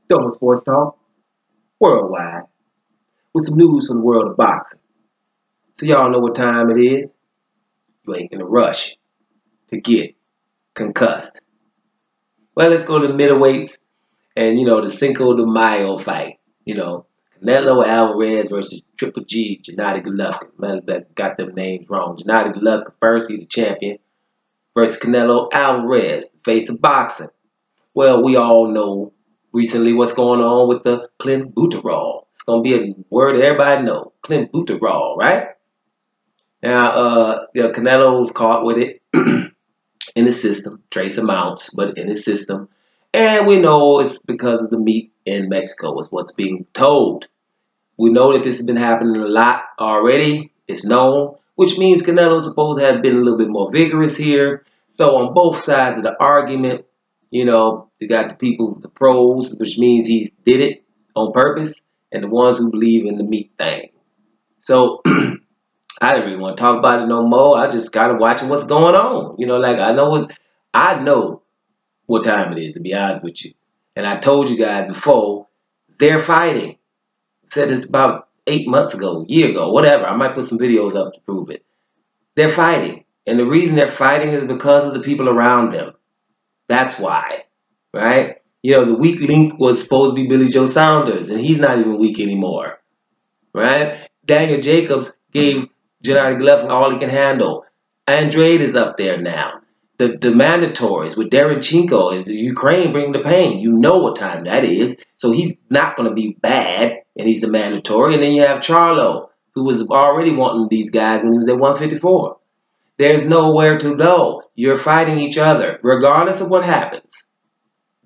Domo Sports Talk, worldwide, with some news from the world of boxing. So y'all know what time it is. You ain't in a rush to get concussed. Well, let's go to the middleweights and, the Cinco de Mayo fight. Canelo Alvarez versus Triple G, Gennady Golovkin. Man, got them names wrong. Gennady Golovkin first, he's the champion, versus Canelo Alvarez, the face of boxing. Well, we all know recently what's going on with the clenbuterol. It's going to be a word that everybody knows. Clenbuterol, right? Now, Canelo was caught with it in the system, trace amounts, but in his system. And we know it's because of the meat in Mexico is what's being told. We know that this has been happening a lot already. It's known, which means Canelo's supposed to have been a little bit more vigorous here. So on both sides of the argument, you got the people, the pros, which means he did it on purpose, and the ones who believe in the meat thing. So I didn't really want to talk about it no more. I just kind of watching what's going on. I know what time it is, to be honest with you. And I told you guys before, they're fighting. I said this about 8 months ago, a year ago, whatever. I might put some videos up to prove it. They're fighting. And the reason they're fighting is because of the people around them. That's why, right? The weak link was supposed to be Billy Joe Saunders, and he's not even weak anymore, right? Daniel Jacobs gave Gennady Golovkin all he can handle. Andrade is up there now. The mandatories with Derenchenko and Ukraine bring the pain. You know what time that is. So he's not going to be bad, and he's the mandatory. And then you have Charlo, who was already wanting these guys when he was at 154. There's nowhere to go. You're fighting each other, regardless of what happens.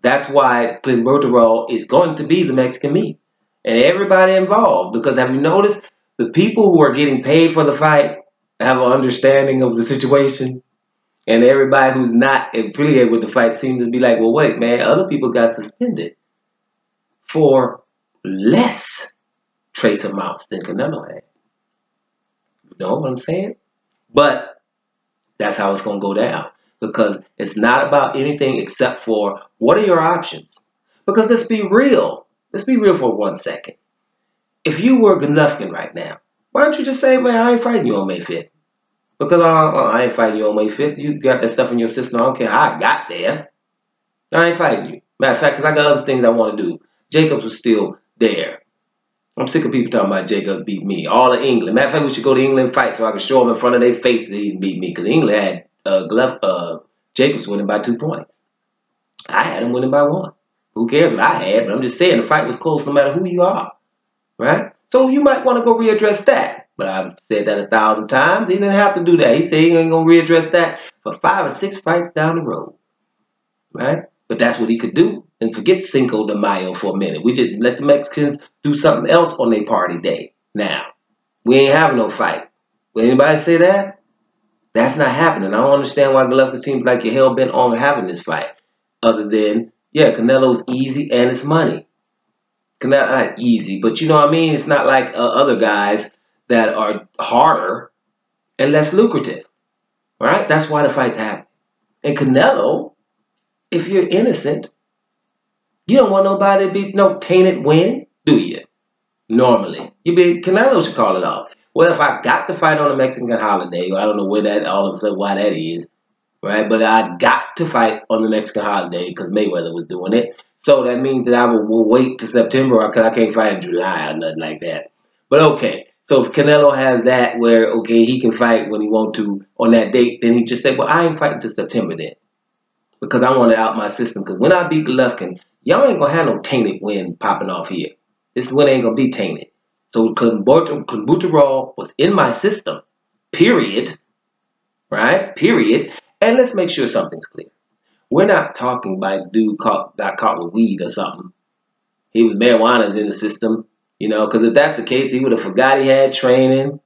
That's why clenbuterol is going to be the Mexican meat. And everybody involved, because have you noticed the people who are getting paid for the fight have an understanding of the situation? And everybody who's not affiliated with the fight seems to be like, well, wait, man, other people got suspended for less trace amounts than Canelo had. You know what I'm saying? But that's how it's going to go down, because it's not about anything except for what are your options? Because let's be real. Let's be real for 1 second. If you were Golovkin right now, why don't you just say, man, I ain't fighting you on May 5th? Because I ain't fighting you on May 5th. You got that stuff in your system. I don't care how I got there. I ain't fighting you. Matter of fact, because I got other things I want to do. Jacobs was still there. I'm sick of people talking about Jacobs beat me. All of England. Matter of fact, we should go to England and fight so I can show them in front of their face that he didn't beat me. Because England had Jacobs winning by 2 points. I had him winning by 1. Who cares what I had? But I'm just saying the fight was close no matter who you are. Right? So you might want to go readdress that. But I've said that 1,000 times. He didn't have to do that. He said he ain't going to readdress that for 5 or 6 fights down the road. Right? But that's what he could do. And forget Cinco de Mayo for a minute. We just let the Mexicans do something else on their party day. Now, we ain't having no fight. Will anybody say that? That's not happening. I don't understand why Golovkin seems like you're hell-bent on having this fight. Other than, yeah, Canelo's easy and it's money. Canelo, not easy, but you know what I mean? It's not like other guys that are harder and less lucrative, right? That's why the fight's happening. And Canelo, if you're innocent, you don't want nobody to be no tainted win, do you? Normally. Canelo should call it off. Well, if I got to fight on a Mexican holiday, I don't know where that, all of a sudden why that is, right? But I got to fight on the Mexican holiday because Mayweather was doing it. So that means that I will wait to September because I can't fight in July or nothing like that. But okay. So if Canelo has that where, okay, he can fight when he wants to on that date, then he just said, well, I ain't fighting until September then. Because I want it out my system. Because when I beat Golovkin, y'all ain't going to have no tainted win popping off here. This win ain't going to be tainted. So clenbuterol was in my system, period. Right? Period. And let's make sure something's clear. We're not talking about a dude got caught with weed or something. He was marijuana's in the system. Because if that's the case, he would have forgot he had training.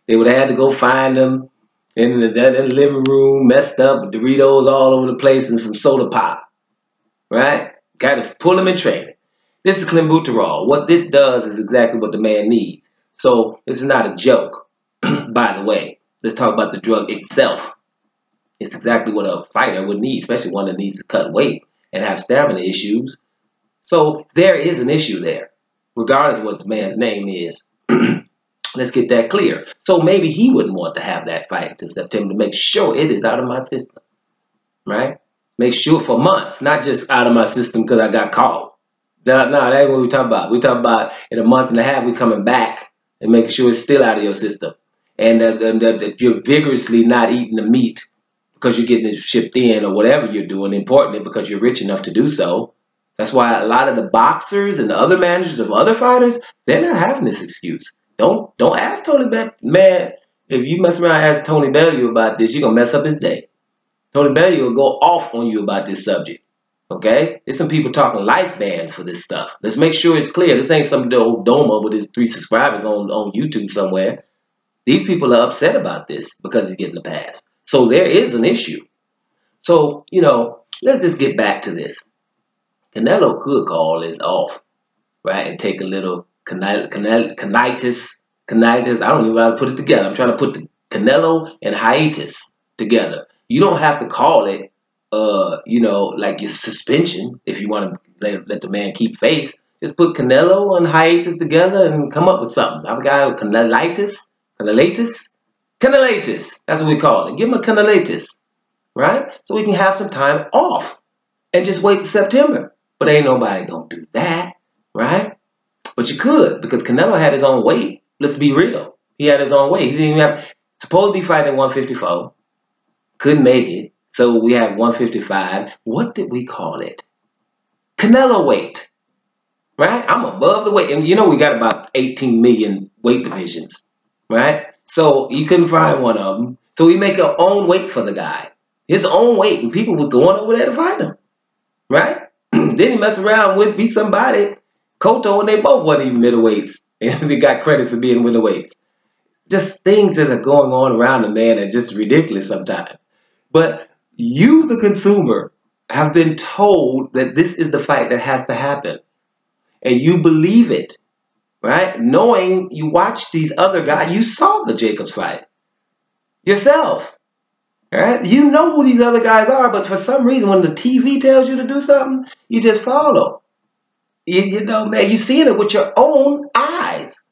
They would have had to go find him in the living room, messed up, Doritos all over the place, and some soda pop. Right? Got to pull him in training. This is clenbuterol. What this does is exactly what the man needs. So this is not a joke, by the way. Let's talk about the drug itself. It's exactly what a fighter would need, especially one that needs to cut weight and have stamina issues. So there is an issue there, regardless of what the man's name is. Let's get that clear. So maybe he wouldn't want to have that fight until September to make sure it is out of my system, right? Make sure for months, not just out of my system because I got caught. No, that ain't what we talk about. We talk about in a month and a half, we coming back and making sure it's still out of your system. And that you're vigorously not eating the meat because you're getting it shipped in or whatever you're doing, importantly because you're rich enough to do so. That's why a lot of the boxers and the other managers of other fighters, they're not having this excuse. Don't ask Tony Bellew, man. If you mess around and ask Tony Bellew about this, you're going to mess up his day. Tony Bellew will go off on you about this subject. Okay? There's some people talking life bans for this stuff. Let's make sure it's clear. This ain't some old Doma with his 3 subscribers on YouTube somewhere. These people are upset about this because he's getting a pass. So there is an issue. So, let's just get back to this. Canelo could call this off, right? And take a little canitis. I don't even know how to put it together. I'm trying to put the Canelo and hiatus together. You don't have to call it, like your suspension if you want to let the man keep face. Just put Canelo and hiatus together and come up with something. I forgot canelitis. That's what we call it. Give him a canelitis, right? So we can have some time off and just wait till September. But ain't nobody gonna do that, right? But you could, because Canelo had his own weight. Let's be real. He had his own weight. He didn't even have, supposed to be fighting at 154. Couldn't make it. So we have 155. What did we call it? Canelo weight, right? I'm above the weight. And we got about 18 million weight divisions, right? So you couldn't find one of them. So we make our own weight for the guy. His own weight. And people were going over there to fight him, right? Then he messed around with, beat somebody, Cotto, and they both wasn't even middleweights. And they got credit for being middleweights. Just things that are going on around the man are just ridiculous sometimes. But you, the consumer, have been told that this is the fight that has to happen. And you believe it, right? Knowing you watched these other guys, you saw the Jacobs fight yourself. Right? You know who these other guys are, but for some reason, when the TV tells you to do something, you just follow. Man, you're seeing it with your own eyes.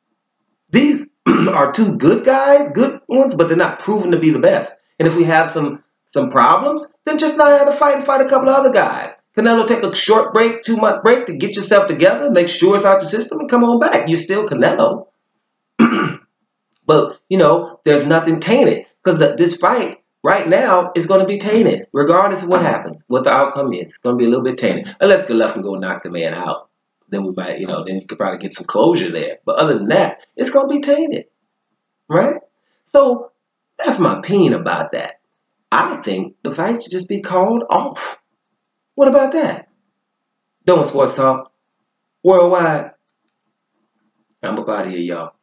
These are 2 good guys, good ones, but they're not proven to be the best. And if we have some problems, then just not have to fight and fight a couple of other guys. Canelo, take a short break, 2-month break to get yourself together, make sure it's out your system, and come on back. You're still Canelo. But, there's nothing tainted. Because this fight right now is going to be tainted, regardless of what happens, what the outcome is. It's going to be a little bit tainted. Unless Golovkin go knock the man out. Then we might, then you could probably get some closure there. But other than that, it's going to be tainted. Right? So, that's my opinion about that. I think the fight should just be called off. What about that? Doma Sports Talk, worldwide. I'm up out of here, y'all.